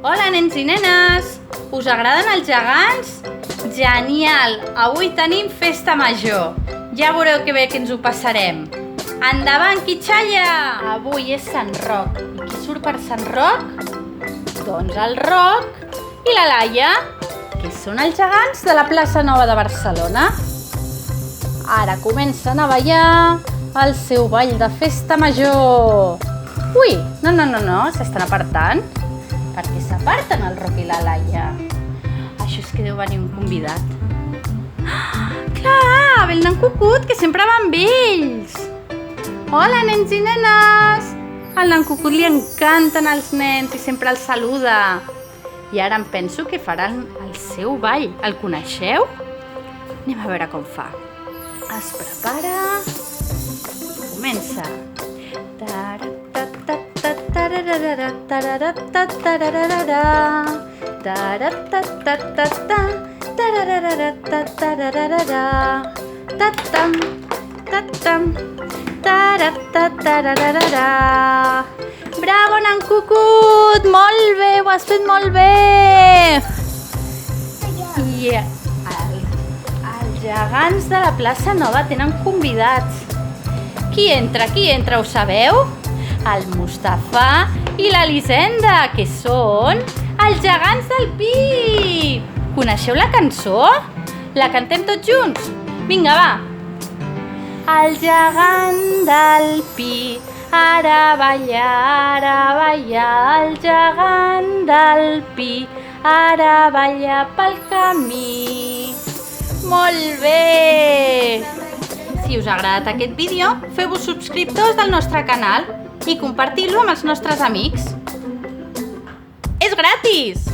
Hola, nens i nenes! Us agraden els gegants? Genial! Avui tenim festa major. Ja veureu que bé que ens ho passarem. Endavant, qui xalla! Avui és Sant Roc. I qui surt per Sant Roc? Doncs el Roc i la Laia, que són els gegants de la plaça Nova de Barcelona. Ara comencen a ballar el seu ball de festa major. Ui, no, s'estan apartant. Per què s'aparten el Roc i la Laia? Això és que deu venir un convidat. Clar, ve el nen Cucut, que sempre va amb ells. Hola, nens i nenes! Al nen Cucut li encanten els nens i sempre els saluda. I ara em penso que faran el seu ball. El coneixeu? Anem a veure com fa. Es prepara i comença. Bravo, nen Cucut! Molt bé, ho has fet molt bé! I els gegants de la plaça Nova tenen convidats. Qui entra, ho sabeu? El Mustafa i l'Elisenda, que són els gegants del Pi. Coneixeu la cançó? La cantem tots junts? Vinga, va! El gegant del Pi, ara balla, el gegant del Pi, ara balla pel camí. Molt bé! Si us ha agradat aquest vídeo, feu-vos subscriptors del nostre canal i compartiu-lo amb els nostres amics. És gratis!